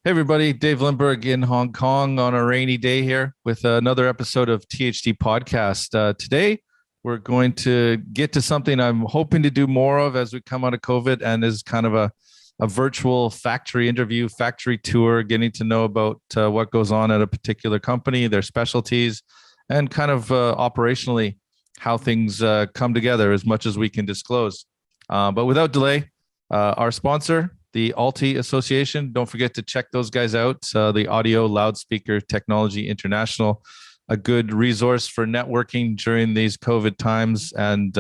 Hey everybody, Dave Lindbergh in Hong Kong on a rainy day here with another episode of THD Podcast. Today, we're going to get to something I'm hoping to do more of as we come out of COVID, and is kind of a virtual factory interview, factory tour, getting to know about what goes on at a particular company, their specialties, and kind of operationally how things come together as much as we can disclose. But without delay, our sponsor, the Alti Association. Don't forget to check those guys out. The Audio Loudspeaker Technology International, a good resource for networking during these COVID times. And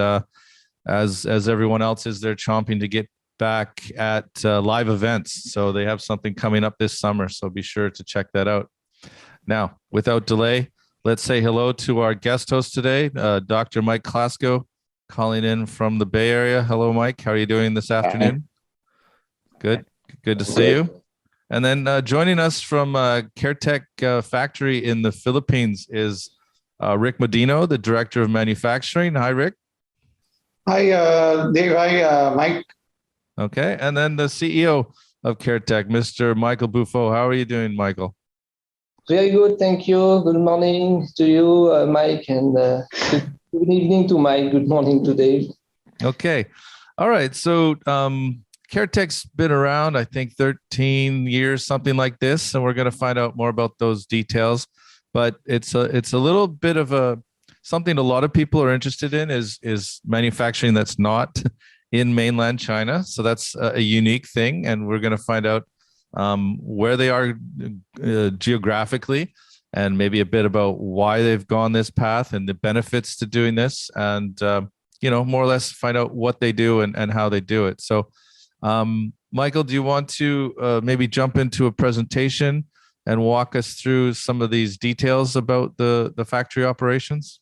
as everyone else is, they're chomping to get back at live events. So they have something coming up this summer. So be sure to check that out. Now, without delay, let's say hello to our guest host today, Dr. Mike Klasko, calling in from the Bay Area. Hello, Mike. How are you doing this afternoon? Good to see you. And then joining us from Caretek factory in the Philippines is Rick Modina, the Director of Manufacturing. Hi, Rick. Hi, Dave. Hi, Mike. Okay. And then the CEO of Caretek, Mr. Mickael Bouffaut. How are you doing, Mickael? Very good. Thank you. Good morning to you, Mike, and good evening to Mike. Good morning to Dave. Okay. All right. So, Caretek's been around, I think, 13 years, something like this, and we're going to find out more about those details. But it's a little bit of something a lot of people are interested in is manufacturing that's not in mainland China. So that's a unique thing, and we're going to find out where they are geographically, and maybe a bit about why they've gone this path and the benefits to doing this, and more or less find out what they do and how they do it. So. Mickael, do you want to maybe jump into a presentation and walk us through some of these details about the factory operations?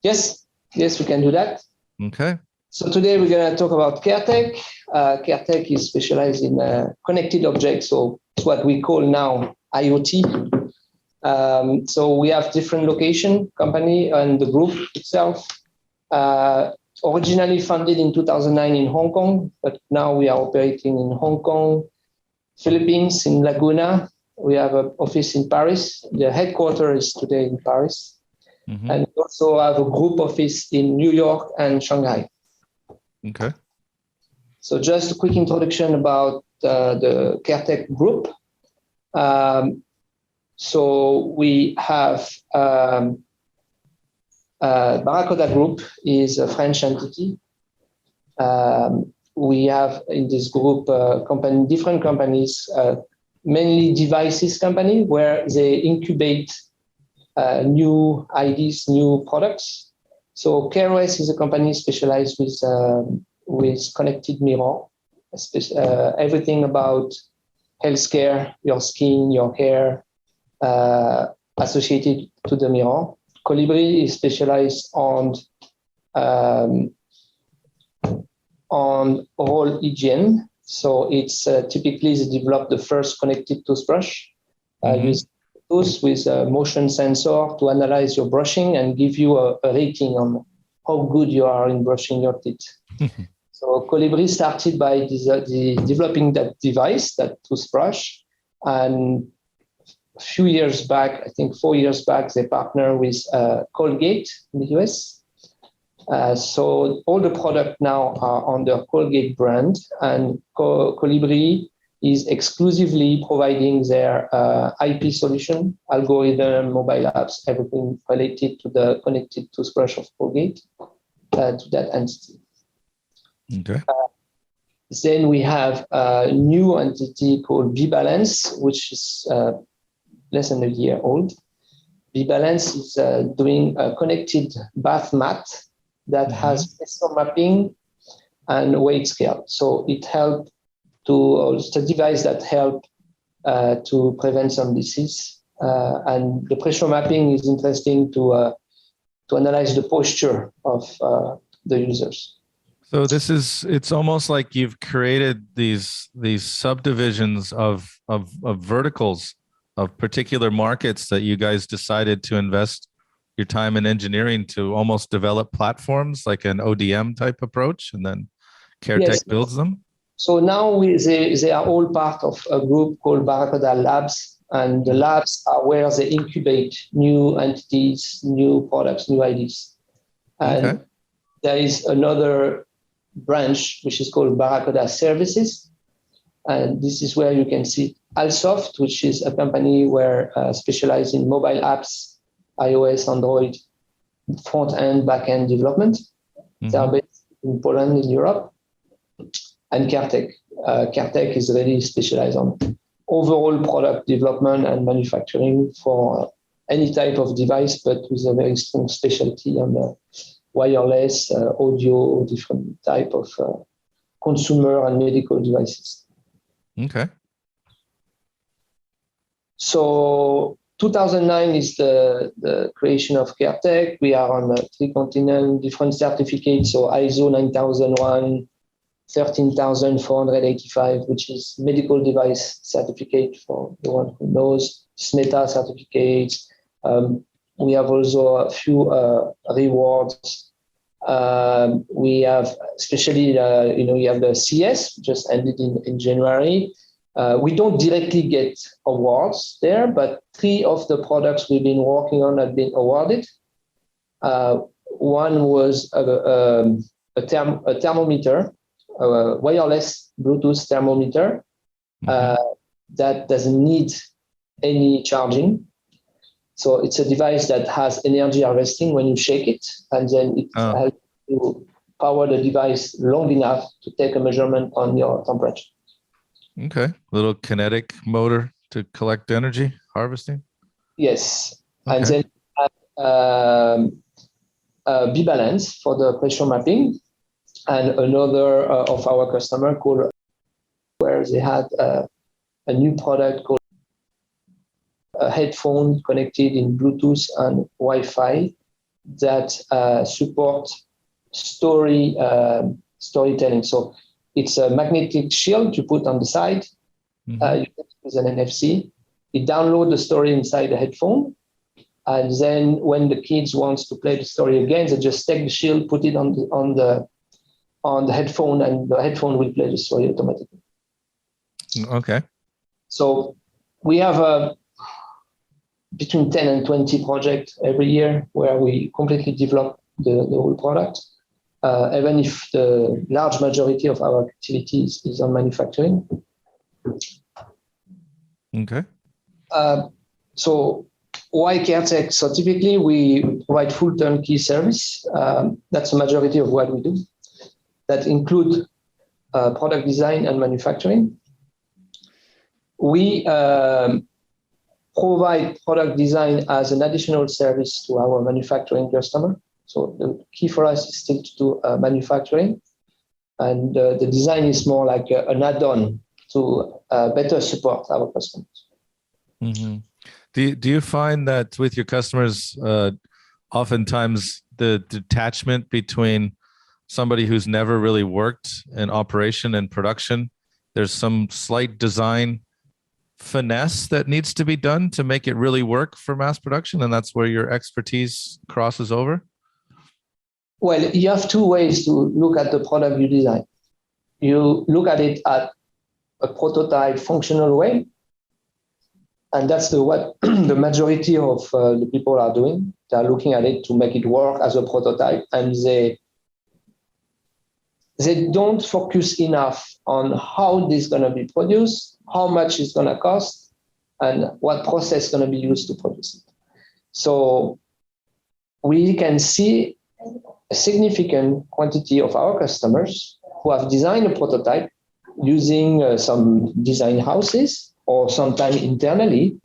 Yes, we can do that. Okay. So today we're going to talk about Caretek. Caretek is specialized in connected objects, so it's what we call now IoT. So we have different location, company, and the group itself. Originally founded in 2009 in Hong Kong, but now we are operating in Hong Kong, Philippines, in Laguna. We have an office in Paris. The headquarters is today in Paris. Mm-hmm. And we also have a group office in New York and Shanghai. Okay. So just a quick introduction about the Caretek group. So we have... Barracuda Group is a French entity. We have in this group different companies, mainly devices company, where they incubate new ideas, new products. So KRS is a company specialized with connected mirror, everything about healthcare, your skin, your hair, associated to the mirror. Colibri is specialized on oral hygiene. So it's typically they developed the first connected toothbrush with a motion sensor to analyze your brushing and give you a rating on how good you are in brushing your teeth. So Colibri started by developing that device, that toothbrush, and a few years back, I think 4 years back, they partnered with Colgate in the US. So all the products now are under Colgate brand, and Colibri is exclusively providing their IP solution, algorithm, mobile apps, everything related to the connected toothbrush of Colgate to that entity. Okay. Then we have a new entity called B-Balance, which is less than a year old. B-Balance is doing a connected bath mat that has pressure mapping and weight scale. So it helps it's a device that helps to prevent some disease. And the pressure mapping is interesting to analyze the posture of the users. So it's almost like you've created these subdivisions of verticals of particular markets that you guys decided to invest your time in engineering to almost develop platforms like an ODM type approach, and then Caretek builds them? So now they are all part of a group called Barracuda Labs, and the labs are where they incubate new entities, new products, new ideas. And there is another branch which is called Barracuda Services, and this is where you can see Alsoft, which is a company where specialized in mobile apps, iOS, Android, front-end, back-end development. They are based in Poland, in Europe. And Caretek. Caretek is really specialized on overall product development and manufacturing for any type of device, but with a very strong specialty on the wireless, audio, different type of consumer and medical devices. Okay. So 2009 is the creation of Caretech. We are on 3 continents, different certificates, so ISO 9001, 13485, which is medical device certificate for the one who knows, SMETA certificates. We have also a few rewards. We have, especially, you have the CS, just ended in January. We don't directly get awards there, but 3 of the products we've been working on have been awarded. One was a thermometer, a wireless Bluetooth thermometer that doesn't need any charging. So it's a device that has energy harvesting when you shake it, and then it helps you power the device long enough to take a measurement on your temperature. Okay. Little kinetic motor to collect energy, harvesting? Yes. Okay. And then B-Balance for the pressure mapping, and another of our customer called, where they had a new product called a headphone connected in Bluetooth and Wi-Fi that support storytelling. So it's a magnetic shield you put on the side. You use an NFC. It downloads the story inside the headphone, and then when the kids wants to play the story again, they just take the shield, put it on the headphone, and the headphone will play the story automatically. Okay. So we have between 10 and 20 projects every year where we completely develop the whole product, even if the large majority of our activities is on manufacturing. Okay. So why Caretech? So typically we provide full turnkey service. That's the majority of what we do. That include product design and manufacturing. We provide product design as an additional service to our manufacturing customer. So the key for us is still to do manufacturing, and the design is more like an add-on to better support our customers. Do you find that with your customers, oftentimes the detachment between somebody who's never really worked in operation and production, there's some slight design finesse that needs to be done to make it really work for mass production, and that's where your expertise crosses over? Well, you have 2 ways to look at the product you design. You look at it at a prototype functional way, and that's what the majority of the people are doing. They are looking at it to make it work as a prototype, and they don't focus enough on how this is going to be produced, how much it's going to cost, and what process is going to be used to produce it. So we can see a significant quantity of our customers who have designed a prototype using some design houses or sometimes internally,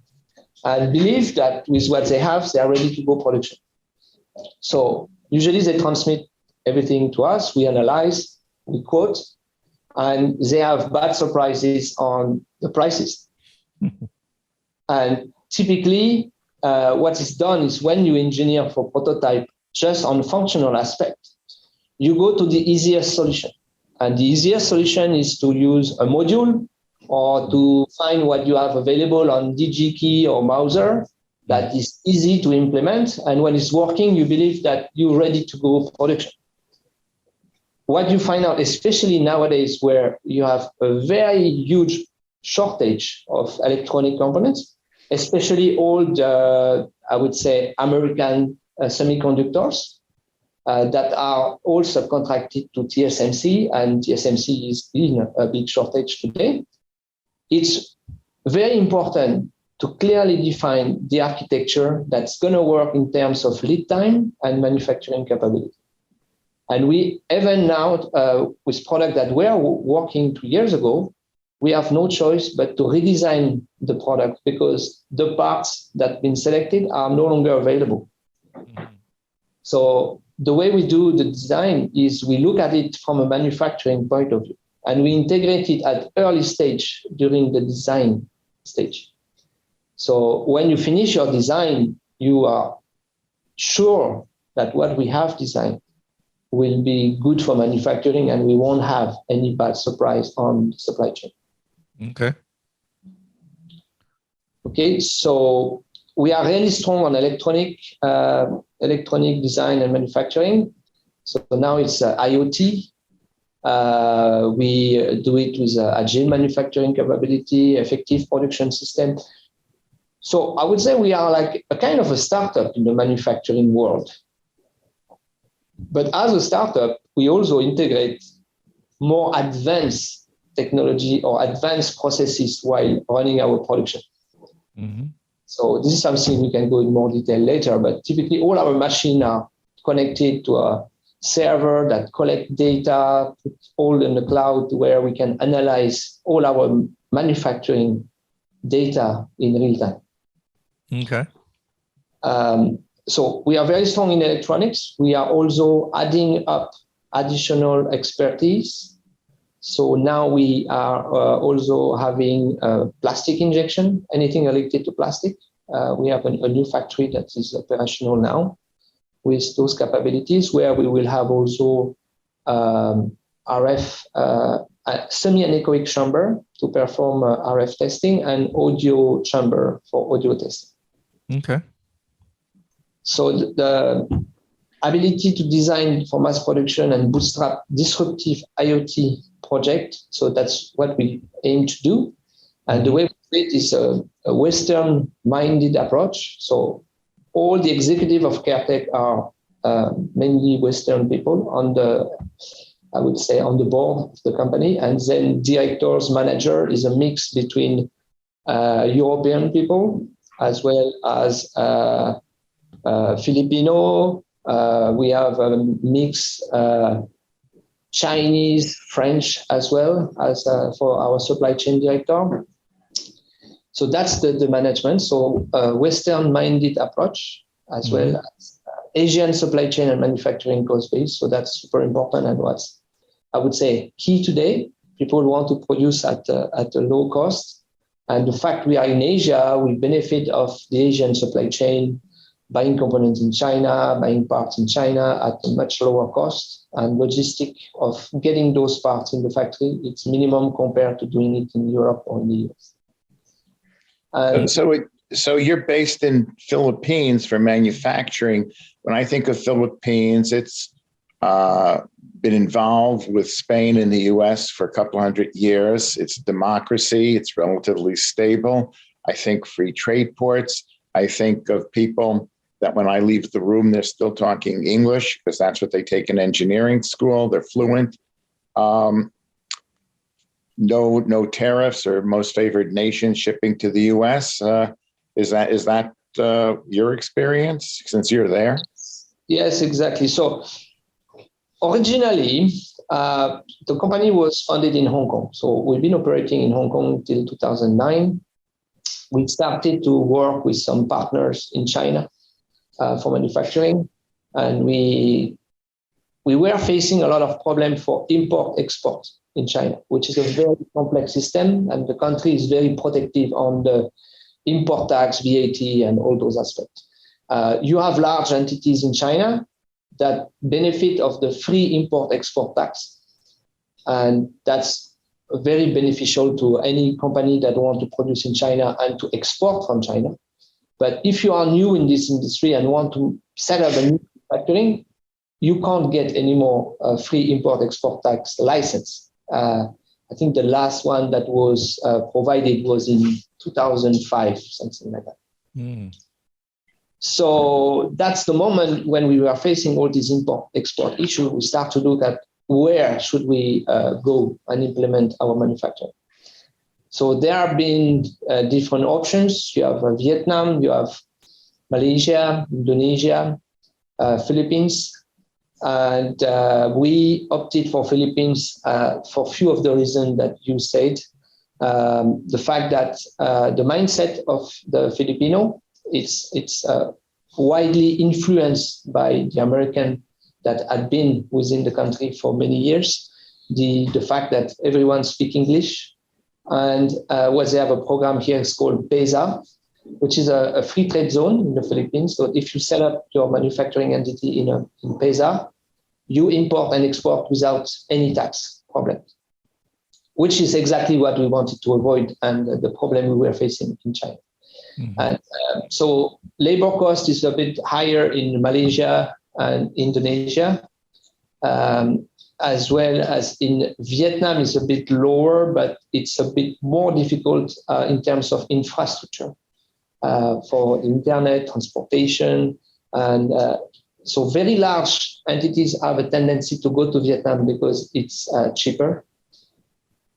and believe that with what they have, they are ready to go production. So usually they transmit everything to us, we analyze, we quote, and they have bad surprises on the prices. And typically, what is done is when you engineer for prototype just on functional aspect, you go to the easiest solution. And the easiest solution is to use a module or to find what you have available on DigiKey or Mouser that is easy to implement. And when it's working, you believe that you're ready to go production. what you find out, especially nowadays where you have a very huge shortage of electronic components, especially all the, I would say, American semiconductors that are all subcontracted to TSMC, and TSMC is in a big shortage today. It's very important to clearly define the architecture that's going to work in terms of lead time and manufacturing capability. And we, even now, with products that were working 2 years ago, we have no choice but to redesign the product because the parts that have been selected are no longer available. Mm-hmm. So the way we do the design is we look at it from a manufacturing point of view, and we integrate it at early stage during the design stage. So when you finish your design, you are sure that what we have designed will be good for manufacturing and we won't have any bad surprise on the supply chain. Okay. Okay, so we are really strong on electronic design and manufacturing. So now it's IoT. We do it with agile manufacturing capability, effective production system. So I would say we are like a kind of a startup in the manufacturing world. But as a startup, we also integrate more advanced technology or advanced processes while running our production. Mm-hmm. So this is something we can go in more detail later, but typically all our machines are connected to a server that collect data, put all in the cloud where we can analyze all our manufacturing data in real time. Okay. So we are very strong in electronics. We are also adding up additional expertise. So now we are also having plastic injection, anything related to plastic. We have a new factory that is operational now with those capabilities, where we will have also RF, semi-anechoic chamber to perform RF testing and audio chamber for audio testing. Okay. So the ability to design for mass production and bootstrap disruptive IoT project. So that's what we aim to do. And the way we do it is a Western-minded approach. So all the executive of Caretek are mainly Western people on the, I would say, on the board of the company. And then directors, manager is a mix between European people as well as Filipino. We have a mix Chinese, French as well as for our supply chain director. So that's the management. So Western-minded approach as well as Asian supply chain and manufacturing cost base. So that's super important and what's, I would say, key today. People want to produce at a low cost. And the fact we are in Asia, we benefit of the Asian supply chain, buying components in China, buying parts in China at a much lower cost, and logistic of getting those parts in the factory, it's minimum compared to doing it in Europe or in the US. So you're based in Philippines for manufacturing. When I think of Philippines, it's been involved with Spain and the US for a couple hundred years. It's a democracy. It's relatively stable. I think free trade ports. I think of people that when I leave the room, they're still talking English because that's what they take in engineering school. They're fluent. No tariffs or most favored nation shipping to the US. Is that your experience since you're there? Yes, exactly. So originally, the company was founded in Hong Kong. So we've been operating in Hong Kong till 2009. We started to work with some partners in China for manufacturing, and we were facing a lot of problems for import-export in China, which is a very complex system, and the country is very protective on the import tax, VAT, and all those aspects. You have large entities in China that benefit of the free import-export tax, and that's very beneficial to any company that want to produce in China and to export from China. But if you are new in this industry and want to set up a new manufacturing, you can't get any more free import-export tax license. I think the last one that was provided was in 2005, something like that. Mm. So that's the moment when we were facing all these import-export issues, we start to look at where should we go and implement our manufacturing. So there have been different options. You have Vietnam, you have Malaysia, Indonesia, Philippines. And we opted for Philippines for a few of the reasons that you said. The fact that the mindset of the Filipino, it's widely influenced by the American that had been within the country for many years. The fact that everyone speaks English, and what they have a program here is called PESA, which is a free trade zone in the Philippines. So if you set up your manufacturing entity in PESA, you import and export without any tax problem, which is exactly what we wanted to avoid and the problem we were facing in China. Mm-hmm. And so labor cost is a bit higher in Malaysia and Indonesia, as well as in Vietnam is a bit lower, but it's a bit more difficult in terms of infrastructure for internet, transportation, and so very large entities have a tendency to go to Vietnam because it's cheaper.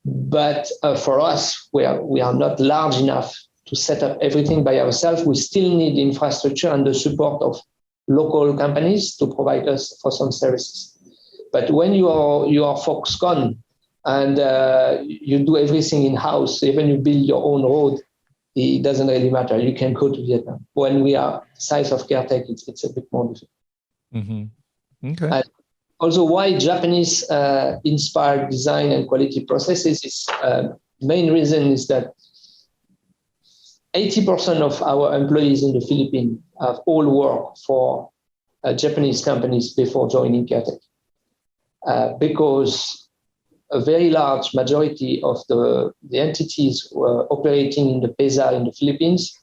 But for us, we are not large enough to set up everything by ourselves. We still need infrastructure and the support of local companies to provide us for some services. But when you are Foxconn and you do everything in-house, even you build your own road, it doesn't really matter. You can go to Vietnam. When we are size of Caretek, it's a bit more difficult. Mm-hmm. Okay. And also, why Japanese inspired design and quality processes is main reason is that 80% of our employees in the Philippines have all worked for Japanese companies before joining Caretek, because a very large majority of the entities operating in the PESA in the Philippines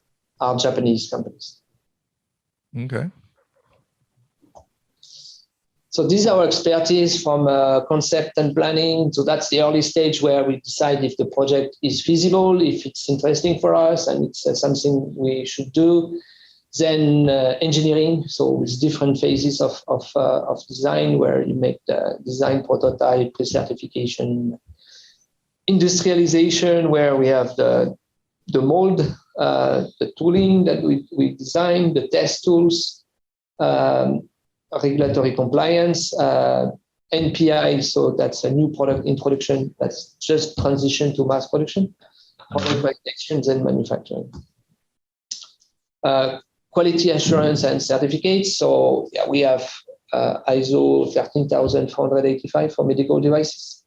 are Japanese companies. Okay. So this is our expertise from concept and planning. So that's the early stage where we decide if the project is feasible, if it's interesting for us, and it's something we should do. Then engineering, so with different phases of design, where you make the design prototype, pre-certification, industrialization, where we have the mold, the tooling that we design, the test tools, regulatory compliance, NPI, so that's a new product introduction that's just transition to mass production, product validations and manufacturing. Quality assurance and certificates. So yeah, we have ISO 13485 for medical devices,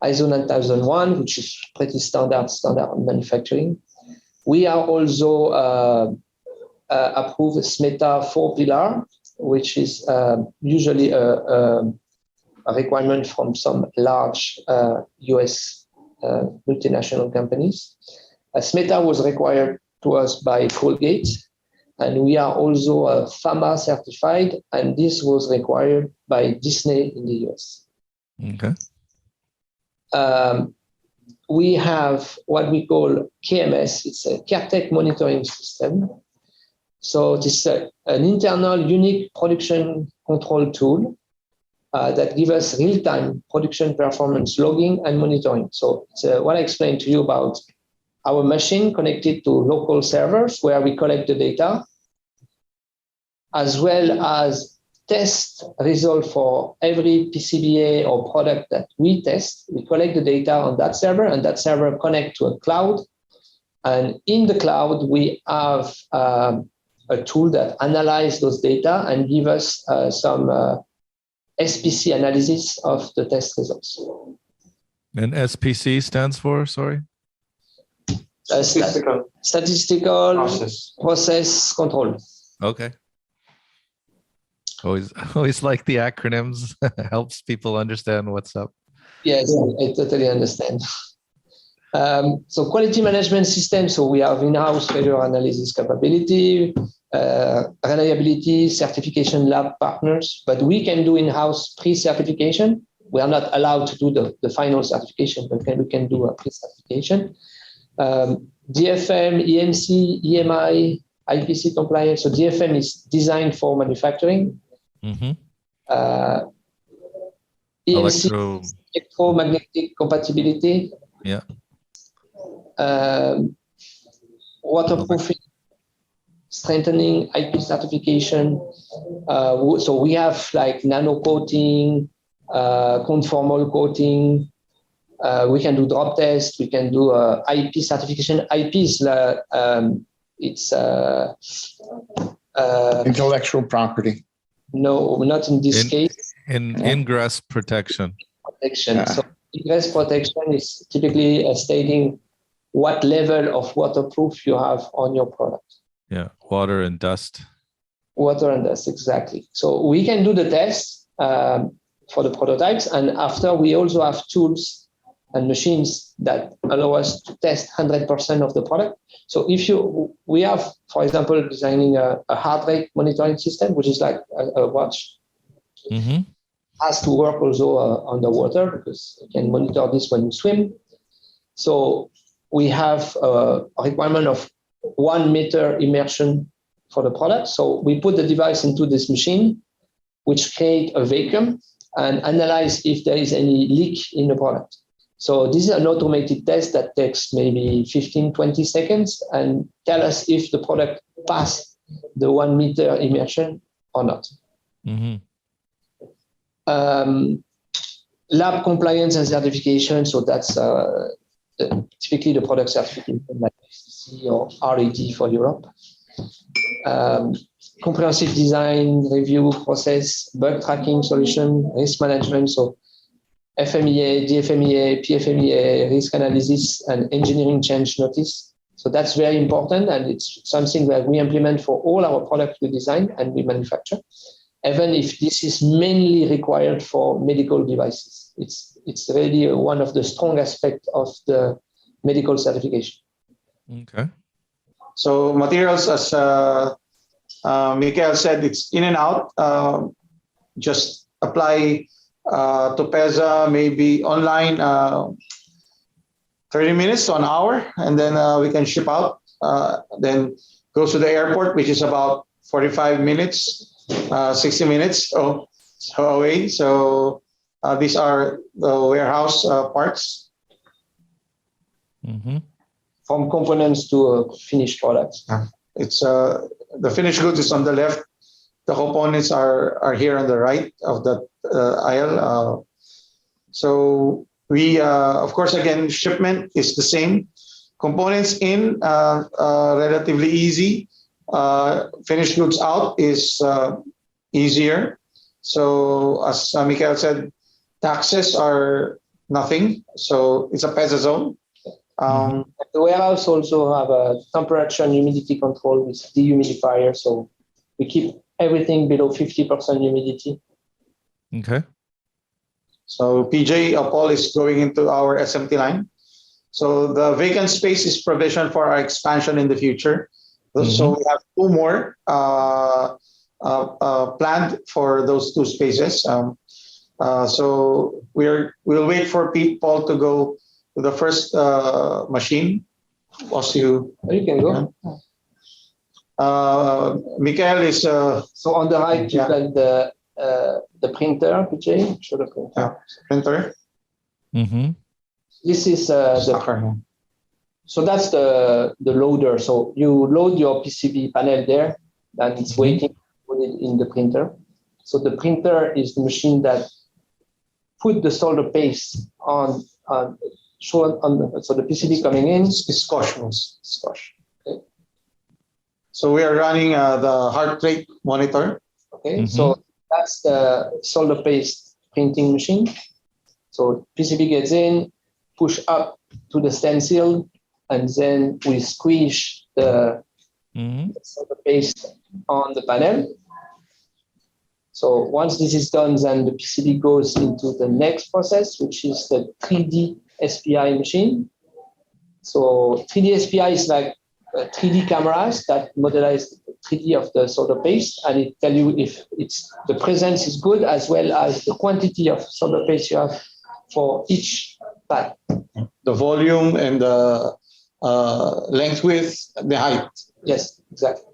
ISO 9001, which is pretty standard manufacturing. We are also approved SMETA 4 pillar, which is usually a requirement from some large US multinational companies. SMETA was required to us by Colgate, and we are also pharma certified, and this was required by Disney in the US. Okay. We have what we call KMS. It's a Kaertech monitoring system. So this is an internal unique production control tool that gives us real-time production performance logging and monitoring. So it's what I explained to you about our machine connected to local servers where we collect the data, as well as test result for every PCBA or product that we test. We collect the data on that server, and that server connects to a cloud. And in the cloud, we have a tool that analyzes those data and give us some SPC analysis of the test results. And SPC stands for, sorry? Statistical process control. Okay. Always like the acronyms. Helps people understand what's up. Yes, I totally understand. So quality management system. So we have in-house failure analysis capability. reliability, certification lab partners, but we can do in-house pre-certification. We are not allowed to do the final certification, but we can do a pre-certification. DFM, EMC, EMI, IPC compliance. So DFM is designed for manufacturing. Mm-hmm. EMC, electromagnetic compatibility. Yeah. Waterproofing, strengthening, IP certification. So we have like nano coating, conformal coating. We can do drop test. We can do IP certification. IP is it's intellectual property. No, not in this case. Ingress protection. Protection. So ingress protection is typically stating what level of waterproof you have on your product. Yeah, water and dust. Water and dust, exactly. So we can do the test for the prototypes, and after we also have tools and machines that allow us to test 100% of the product. So we have, for example, designing a heart rate monitoring system, which is like a watch. Mm-hmm. Has to work also underwater because you can monitor this when you swim. So we have a requirement of 1 meter immersion for the product. So we put the device into this machine, which create a vacuum and analyze if there is any leak in the product. So this is an automated test that takes maybe 15, 20 seconds and tell us if the product passed the 1 meter immersion or not. Mm-hmm. Lab compliance and certification. So that's typically the product certification like FCC or RED for Europe. Comprehensive design, review process, bug tracking solution, risk management. So FMEA, DFMEA, PFMEA, risk analysis, and engineering change notice. So that's very important, and it's something that we implement for all our products we design and we manufacture, even if this is mainly required for medical devices. It's really one of the strong aspects of the medical certification. Okay. So materials, as Mickael said, it's in and out. Just apply Topeza, maybe online, 30 minutes to an hour, and then we can ship out. Then goes to the airport, which is about 45 minutes, 60 minutes away. So these are the warehouse parts. Mm-hmm. From components to finished products. It's the finished goods is on the left. The components are here on the right of the aisle. So we, of course, again, shipment is the same. Components in, relatively easy. Finished goods out is easier. So as Mickael said, taxes are nothing. So it's a PESA zone. The warehouse also have a temperature and humidity control with dehumidifier. So we keep everything below 50% humidity. Okay. So PJ Paul is going into our SMT line. So the vacant space is provision for our expansion in the future. Mm-hmm. So we have 2 more planned for those 2 spaces. So we'll wait for Paul to go to the first machine. You can go. Mickael is so on the right. You got the printer, PJ. Show the printer. Yeah, printer. Mm-hmm. This is so that's the loader. So you load your PCB panel there, and it's waiting to put it in the printer. So the printer is the machine that put the solder paste on. So the PCB coming in is squash. Okay. So we are running the heart rate monitor. Okay, so that's the solder paste printing machine. So PCB gets in, push up to the stencil, and then we squeeze the solder paste on the panel. So once this is done, then the PCB goes into the next process, which is the 3D SPI machine. So 3D SPI is like 3D cameras that modelize 3D of the solder paste, and it tell you if the presence is good as well as the quantity of solder paste you have for each pad. The volume and the length, width, the height. Yes, exactly.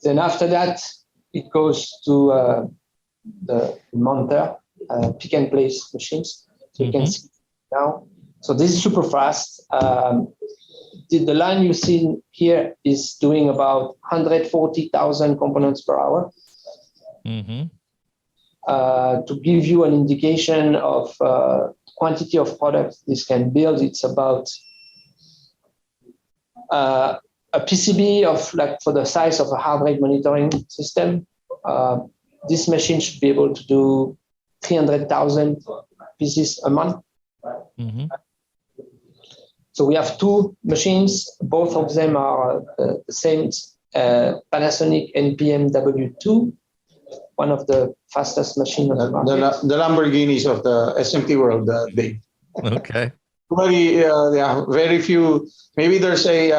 Then after that, it goes to the mounter, pick and place machines. So you can see now. So this is super fast. The line you see here is doing about 140,000 components per hour. To give you an indication of quantity of product this can build, it's about a PCB of like for the size of a heart rate monitoring system. This machine should be able to do 300,000 pieces a month. So we have two machines. Both of them are the same Panasonic NPM W2, one of the fastest machines on the market. The Lamborghinis of the SMT world, Dave. Okay. Very few. Maybe there's a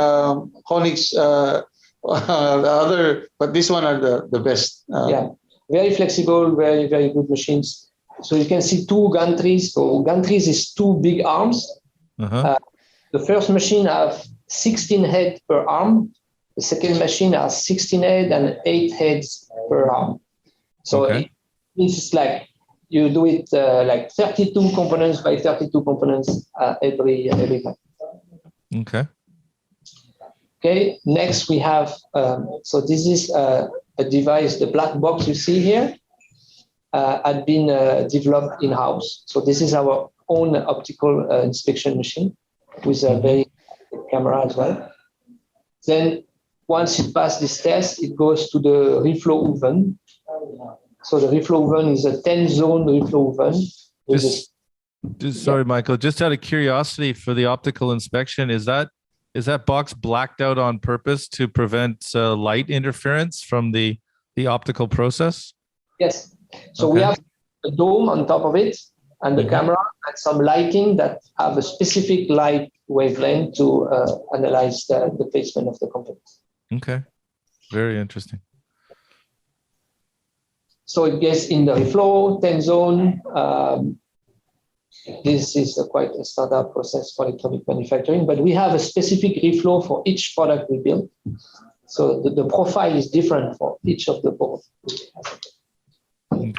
Honix, the other, but this one are the best. Very flexible, very, very good machines. So you can see two gantries. So gantries is two big arms. The first machine have 16 heads per arm. The second machine has 16 heads and 8 heads per arm. So it's like you do it like 32 components by 32 components every time. Okay. Next we have, so this is a device, the black box you see here had been developed in-house. So this is our own optical inspection machine with a very good camera as well. Then once it passes this test, it goes to the reflow oven. So the reflow oven is a 10-zone reflow oven. Sorry, Mickael, just out of curiosity for the optical inspection, is that box blacked out on purpose to prevent light interference from the optical process? Yes. So we have a dome on top of it and the camera and some lighting that have a specific light wavelength to analyze the placement of the components. Okay. Very interesting. So it gets in the reflow, 10 zone. This is quite a standard process for electronic manufacturing, but we have a specific reflow for each product we build. So the profile is different for each of the boards. You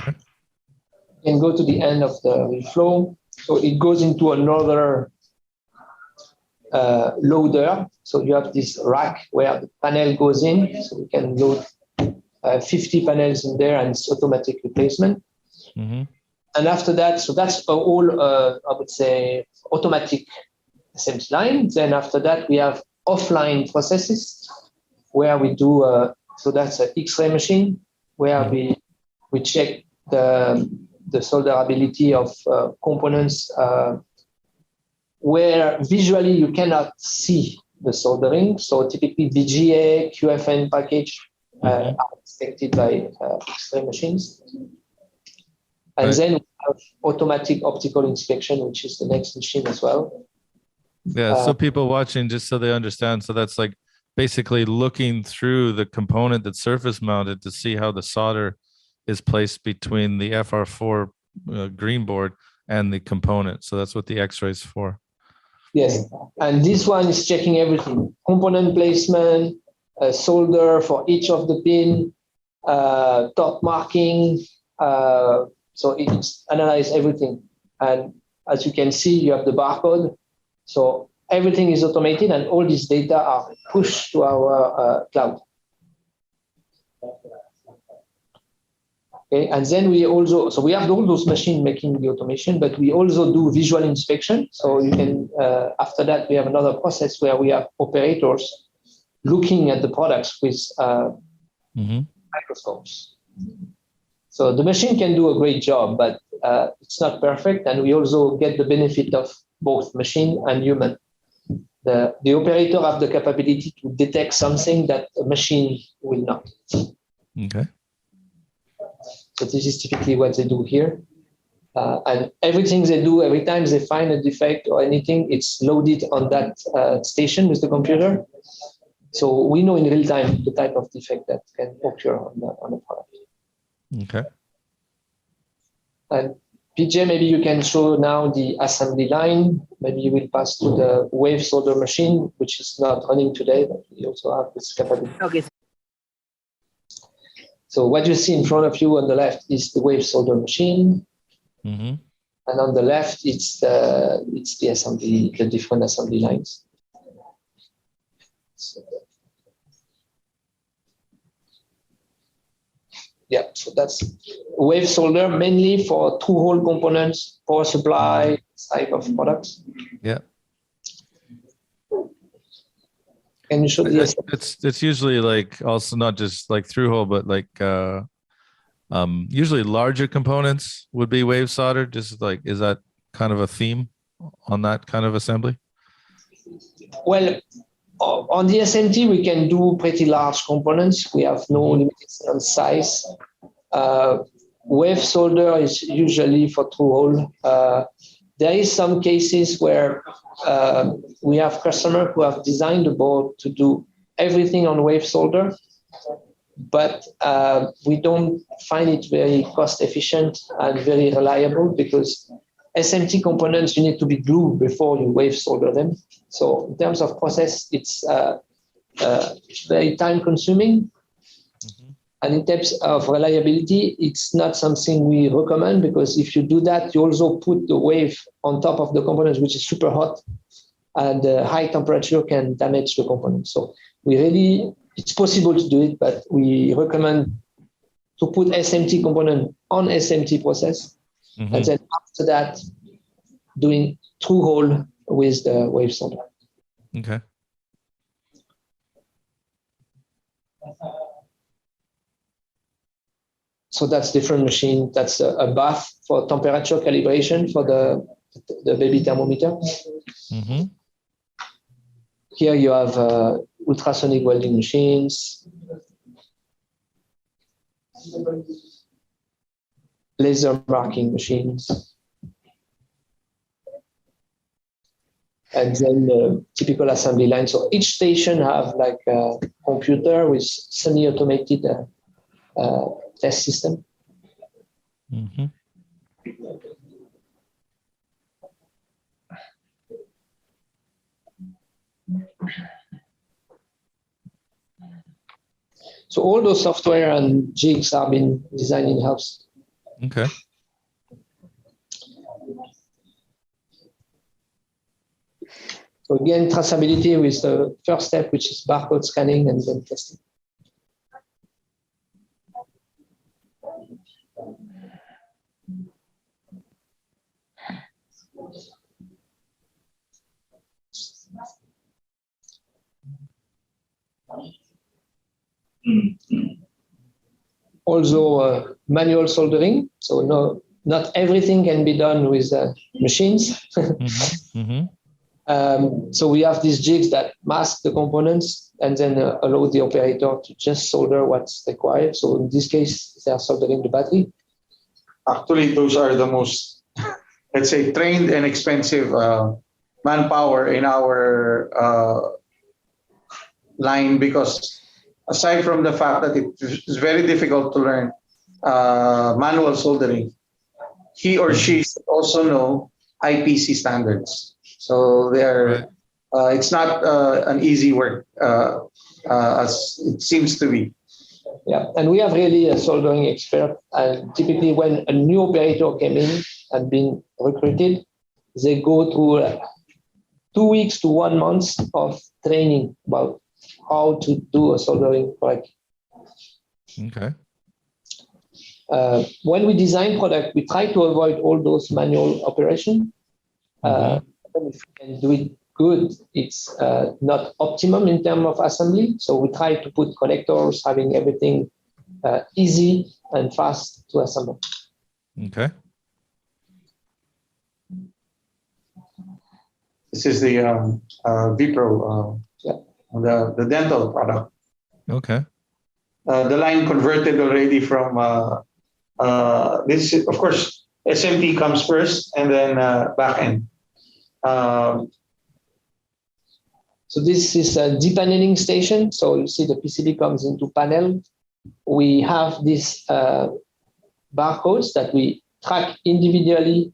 can go to the end of the reflow. So it goes into another loader. So you have this rack where the panel goes in. So we can load 50 panels in there and it's automatic replacement. And after that, so that's all, I would say, automatic assembly line. Then after that, we have offline processes where we do, so that's an X-ray machine where we check the solderability of components where visually you cannot see the soldering. So typically VGA, QFN package are inspected by X-ray machines. And then we have automatic optical inspection, which is the next machine as well. Yeah, so people watching, just so they understand, so that's like basically looking through the component that's surface mounted to see how the solder is placed between the FR4 green board and the component. So that's what the X-ray is for. Yes, and this one is checking everything: component placement, solder for each of the pin, top marking. So it's analyzed everything. And as you can see, you have the barcode. So everything is automated and all these data are pushed to our cloud. Okay, and then we also, so we have all those machines making the automation, but we also do visual inspection. So you can, after that, we have another process where we have operators looking at the products with microscopes. So the machine can do a great job, but it's not perfect. And we also get the benefit of both machine and human. The operator have the capability to detect something that a machine will not. Okay. So this is typically what they do here. And everything they do, every time they find a defect or anything, it's loaded on that station with the computer. So we know in real time the type of defect that can occur on the product. Okay. And PJ, maybe you can show now the assembly line. Maybe you will pass to the wave solder machine, which is not running today, but we also have this capability. Okay. So what you see in front of you on the left is the wave solder machine. Mm-hmm. And on the left, it's the assembly, the different assembly lines. So that's wave solder mainly for two-hole components, power supply type of products. Yeah. Can you show the It's usually like also not just like through hole, but like usually larger components would be wave soldered. Just like, is that kind of a theme on that kind of assembly? Well, on the SMT, we can do pretty large components. We have no limitation on size. Wave solder is usually for through hole. There is some cases where we have customers who have designed the board to do everything on wave solder, but we don't find it very cost efficient and very reliable because SMT components, you need to be glued before you wave solder them. So in terms of process, it's very time consuming. Mm-hmm. And in terms of reliability, it's not something we recommend because if you do that, you also put the wave on top of the components, which is super hot, and high temperature can damage the component. So it's possible to do it, but we recommend to put SMT component on SMT process. Mm-hmm. And then after that, doing through hole with the wave solder. Okay. So that's different machine. That's a bath for temperature calibration for the baby thermometer. Mm-hmm. Here you have ultrasonic welding machines, laser marking machines, and then typical assembly line. So each station have like a computer with semi-automated test system. Mm-hmm. So all those software and jigs have been designed in-house. Okay. So again, traceability with the first step, which is barcode scanning and then testing. Also manual soldering. So not everything can be done with machines. Mm-hmm. Mm-hmm. So we have these jigs that mask the components and then allow the operator to just solder what's required. So in this case, they are soldering the battery. Actually, those are the most, let's say, trained and expensive manpower in our line because aside from the fact that it's very difficult to learn manual soldering, he or she should also know IPC standards. So they're it's not an easy work as it seems to be. Yeah, and we have really a soldering expert. And typically, when a new operator came in and been recruited, they go through 2 weeks to 1 month of training about how to do a soldering correctly. Okay. When we design product, we try to avoid all those manual operations. If we can do it good, it's not optimum in terms of assembly. So we try to put connectors, having everything easy and fast to assemble. Okay. This is the Vipro, the dental product. Okay. The line converted already from this. Of course, SMT comes first, and then back end. So this is a depaneling station. So you see the PCB comes into panel. We have these barcodes that we track individually.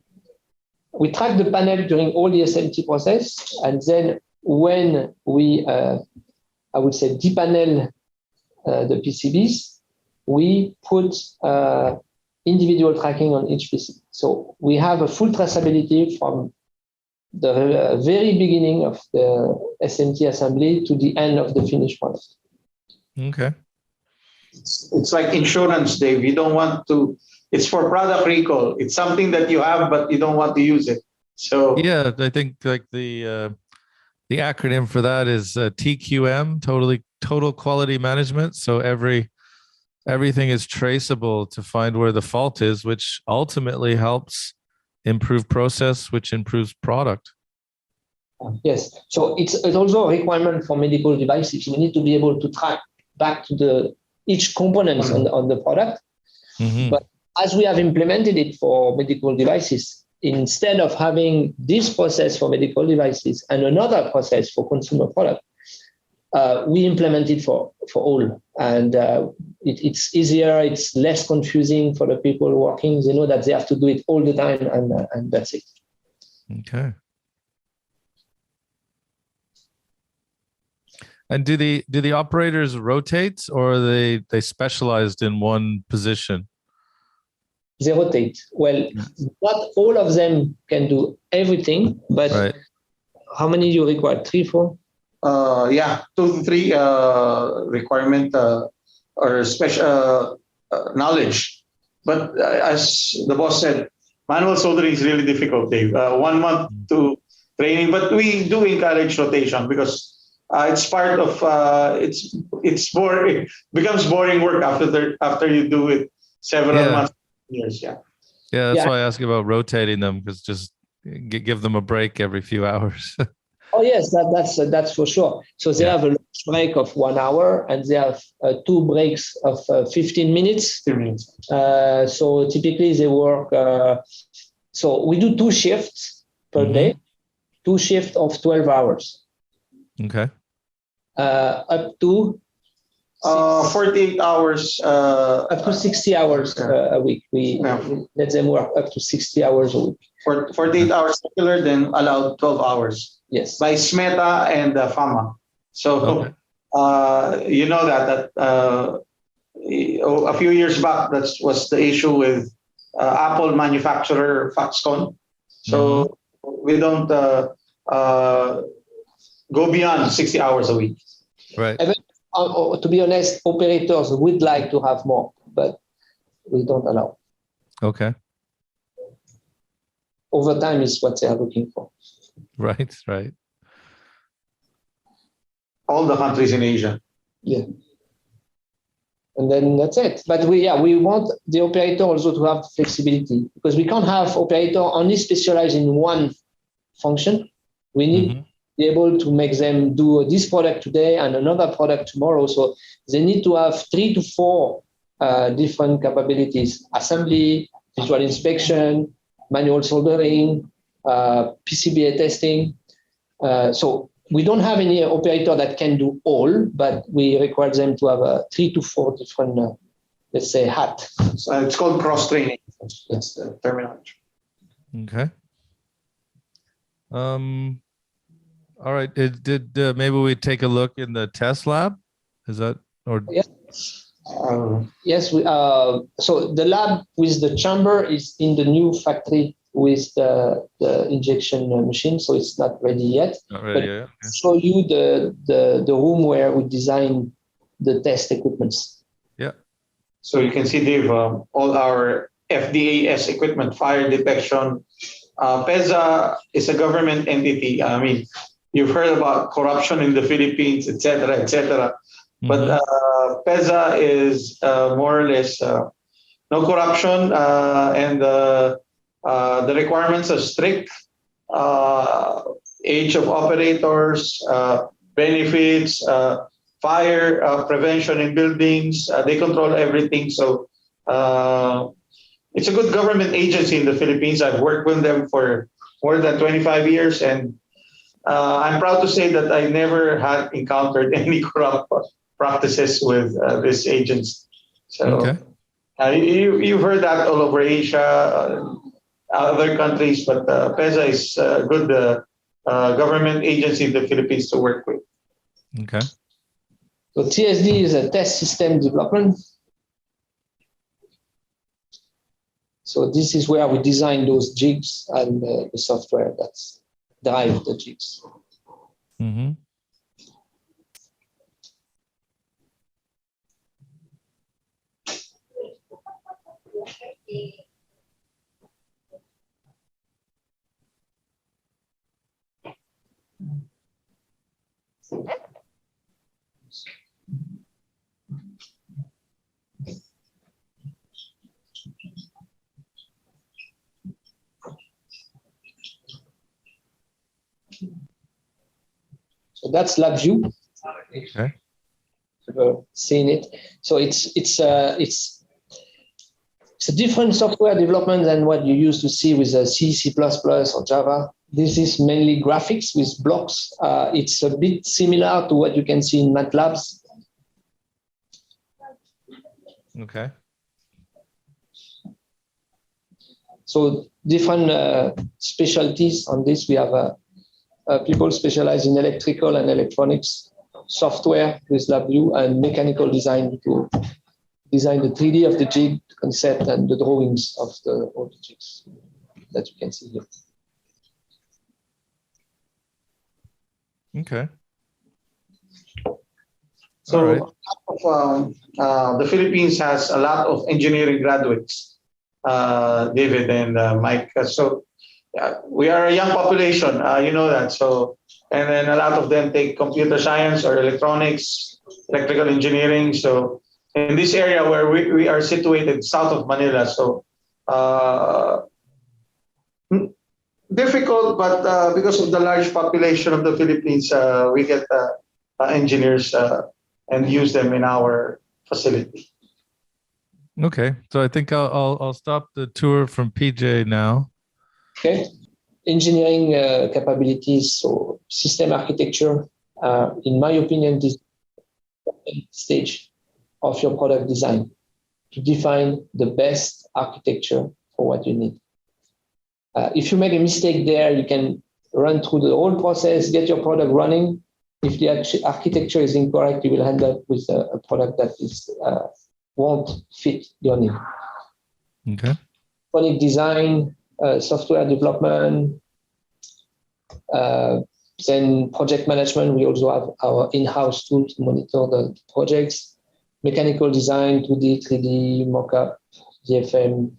We track the panel during all the SMT process, and then when we, I would say, depanel the PCBs, we put individual tracking on each PCB. So we have a full traceability from the very beginning of the SMT assembly to the end of the finished product. Okay. It's like insurance, Dave. You don't want to. It's for product recall. It's something that you have, but you don't want to use it. So Yeah, I think like the acronym for that is TQM, total quality management. So everything is traceable to find where the fault is, which ultimately helps improve process, which improves product. Yes. So it's also a requirement for medical devices. We need to be able to track back to each component on the product. Mm-hmm. But as we have implemented it for medical devices, instead of having this process for medical devices and another process for consumer product, we implement it for all. And it's easier, it's less confusing for the people working. They know that they have to do it all the time, and that's it. Okay. And do the operators rotate, or are they specialized in one position? They rotate. Well, not all of them can do everything, but right. How many you require? 3, 4? 2 to 3 requirement or special knowledge. But as the boss said, manual soldering is really difficult, Dave. 1 month to training, but we do encourage rotation because it's part of it's boring. It becomes boring work after you do it several months, years. Yeah. That's why I ask about rotating them, because just give them a break every few hours. Oh yes, that's for sure. So they have a lunch break of 1 hour, and they have 2 breaks of 15 minutes. 15 minutes. So typically they work. So we do 2 shifts per day, 2 shifts of 12 hours. Okay. Up to 48 hours. Up to 60 hours a week. We let them work up to 60 hours a week. For 48 hours regular, then allowed 12 hours. Yes. By SMETA and FAMA. So you know that a few years back, that was the issue with Apple manufacturer Foxconn. So we don't go beyond 60 hours a week. Right. To be honest, operators would like to have more, but we don't allow. Okay. Overtime is what they are looking for. Right. All the countries in Asia. Yeah. And then that's it. But we want the operator also to have flexibility, because we can't have operator only specialized in one function. We need to be able to make them do this product today and another product tomorrow. So they need to have 3 to 4 different capabilities: assembly, visual inspection, manual soldering, PCBA testing. So we don't have any operator that can do all, but we require them to have 3 to 4 different, let's say, hat. So it's called cross training. That's the terminology. Okay. All right. Did maybe we take a look in the test lab? Is that or? Yeah. Yes. So the lab with the chamber is in the new factory with the injection machine, so it's not ready yet. Not ready yet. Okay. Show you the room where we design the test equipments. Yeah. So you can see, Dave, all our FDAS equipment, fire detection. PEZA is a government entity. I mean, you've heard about corruption in the Philippines, et cetera, et cetera. But PEZA is more or less no corruption, and the requirements are strict. Age of operators, benefits, fire prevention in buildings. They control everything. So it's a good government agency in the Philippines. I've worked with them for more than 25 years, and I'm proud to say that I never had encountered any corrupt practices with these agents. So you've heard that all over Asia, other countries, but PEZA is a good government agency in the Philippines to work with. Okay. So THD is a test system development. So this is where we design those jigs and the software that's drive the jigs. Mm-hmm. So that's LabVIEW. Okay. You've seen it. So it's a different software development than what you used to see with C, C++, or Java. This is mainly graphics with blocks. It's a bit similar to what you can see in MATLAB. Okay. So different specialties on this. We have people specialize in electrical and electronics software with LabVIEW and mechanical design to design the 3D of the jig concept and the drawings of all the jigs that you can see here. Okay. So the Philippines has a lot of engineering graduates, David and Mike. So we are a young population, you know that. So, and then a lot of them take computer science or electronics, electrical engineering. So in this area where we are situated south of Manila, so difficult, but because of the large population of the Philippines, we get engineers and use them in our facility. Okay. So I think I'll stop the tour from PJ now. Okay. Engineering capabilities, so system architecture, in my opinion, this stage of your product design to define the best architecture for what you need. If you make a mistake there, you can run through the whole process, get your product running. If the architecture is incorrect, you will end up with a product that is won't fit your need. Okay. Product design, software development, then project management. We also have our in-house tool to monitor the projects. Mechanical design, 2D, 3D, mockup, DFM.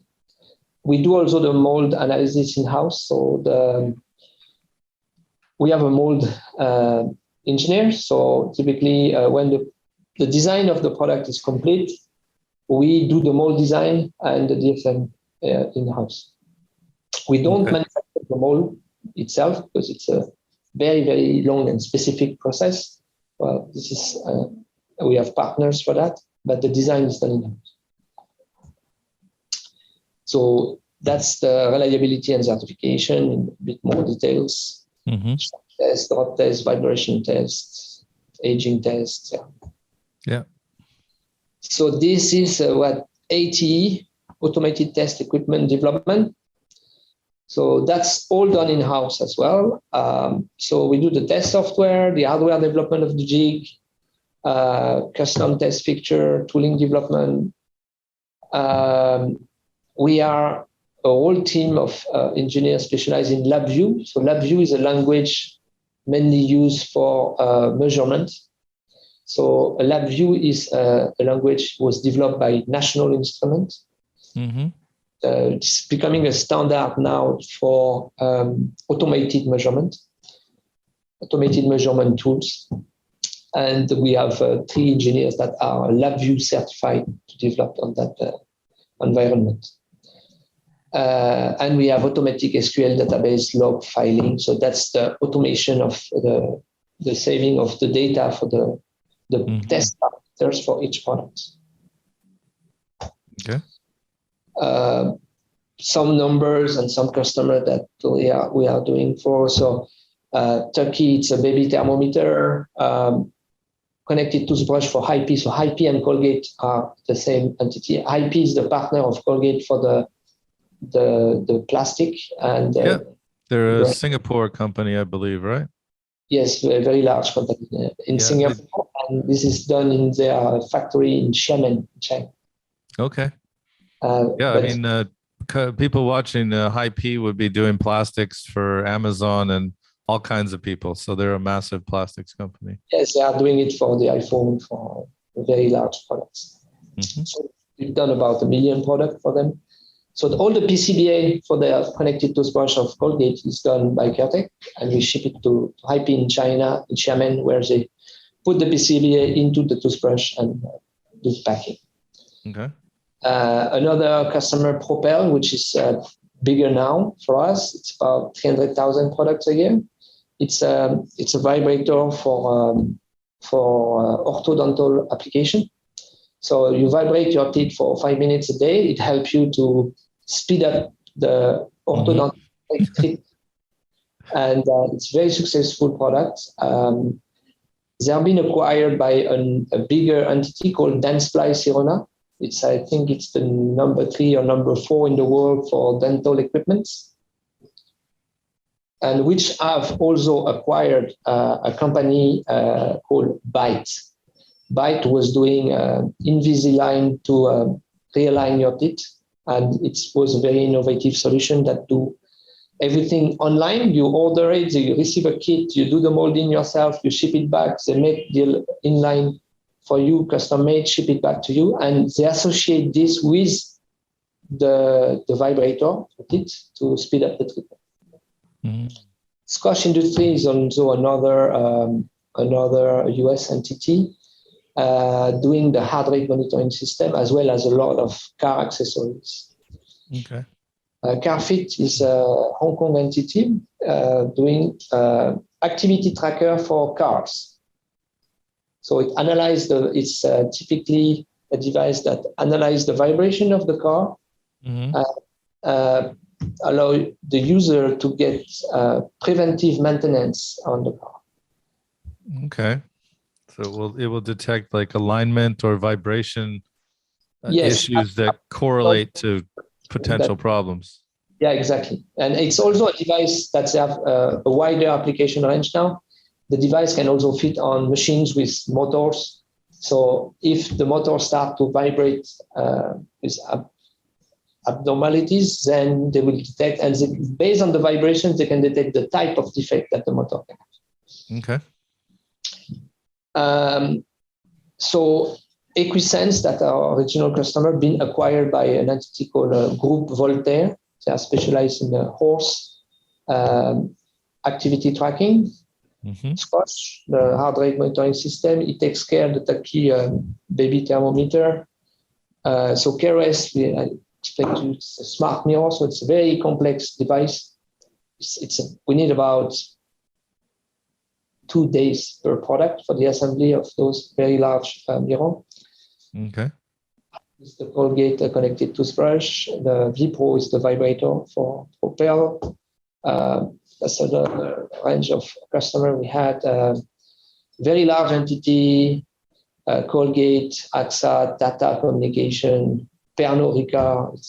We do also the mold analysis in-house. So we have a mold engineer. So typically when the design of the product is complete, we do the mold design and the DFM in-house. We don't manufacture the mold itself because it's a very, very long and specific process. Well, this is we have partners for that, but the design is done in-house. So that's the reliability and certification in a bit more details. Mm-hmm. Test, drop test, vibration test, aging test. Yeah. So this is what ATE, automated test equipment development. So that's all done in-house as well. So we do the test software, the hardware development of the jig, custom test fixture, tooling development. We are a whole team of engineers specialized in LabVIEW. So LabVIEW is a language mainly used for measurement. So LabVIEW is a language was developed by National Instruments. Mm-hmm. It's becoming a standard now for automated measurement tools. And we have 3 engineers that are LabVIEW certified to develop on that environment. And we have automatic SQL database log filing. So that's the automation of the saving of the data for the test parameters for each product. Okay. Some numbers and some customer that we are doing for. So Turkey, it's a baby thermometer. Connected toothbrush for Hype. So Hype and Colgate are the same entity. Hype is the partner of Colgate for the plastic. And they're a Singapore company, I believe, right? Yes, a very large company in Singapore. And this is done in their factory in Xiamen, China. Okay. I mean, people watching Hype would be doing plastics for Amazon and all kinds of people. So they're a massive plastics company. Yes, they are doing it for the iPhone, for very large products. Mm-hmm. So we've done about 1 million products for them. So all the PCBA for the connected toothbrush of Colgate is done by Caretek, and we ship it to Hype in China, in Xiamen, where they put the PCBA into the toothbrush and do the packing. Okay. Another customer, Propel, which is bigger now for us. It's about 300,000 products a year. It's a vibrator for orthodontal application. So you vibrate your teeth for 5 minutes a day. It helps you to speed up the orthodontal treatment. And it's a very successful product. They have been acquired by a bigger entity called Dentsply Sirona. I think it's the number 3 or number 4 in the world for dental equipment. And which have also acquired a company called Byte. Byte was doing Invisalign to realign your teeth, and it was a very innovative solution that do everything online. You order it, you receive a kit, you do the molding yourself, you ship it back, they make the inline for you, custom made, ship it back to you, and they associate this with the vibrator to speed up the treatment. Mm-hmm. Scotch Industry is also another US entity doing the heart rate monitoring system, as well as a lot of car accessories. Okay. CarFit is a Hong Kong entity doing activity tracker for cars. So it it's typically a device that analyzes the vibration of the car, allow the user to get preventive maintenance on the car. Okay. So it will detect like alignment or vibration issues that correlate to potential problems. Yeah, exactly. And it's also a device that have a wider application range now. The device can also fit on machines with motors. So if the motor starts to vibrate with abnormalities, then they will detect, and based on the vibrations, they can detect the type of defect that the motor can have. Okay. So Equisense, that our original customer, been acquired by an entity called Group Voltaire. They are specialized in horse activity tracking. Mm-hmm. Scotch, the heart rate monitoring system, it takes care of the Turkey baby thermometer. So KRS, I expect you, it's a smart mirror, so it's a very complex device. We need about 2 days per product for the assembly of those very large mirror. Okay. It's the Colgate connected toothbrush. The V-Pro is the vibrator for Propel. That's another range of customer. We had a very large entity, Colgate, AXA, Tata Communication, Pernod Ricard.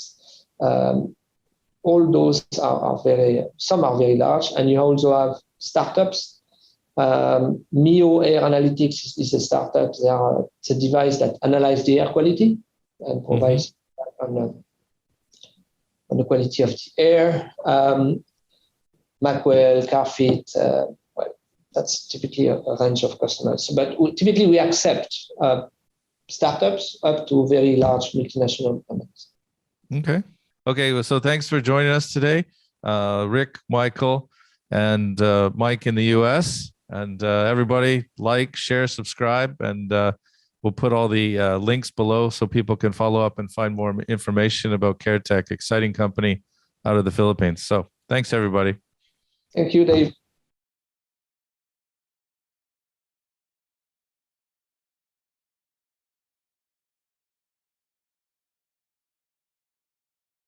All those some are very large, and you also have startups. Mio Air Analytics is a startup. It's a device that analyzes the air quality and provides on the quality of the air. Mickael, CarFit, that's typically a range of customers. But typically we accept startups up to very large multinational companies. Okay. Well, so thanks for joining us today, Rick, Mickael, and Mike in the US. And everybody, like, share, subscribe, and we'll put all the links below so people can follow up and find more information about Caretek, exciting company out of the Philippines. So thanks, everybody. Thank you, Dave.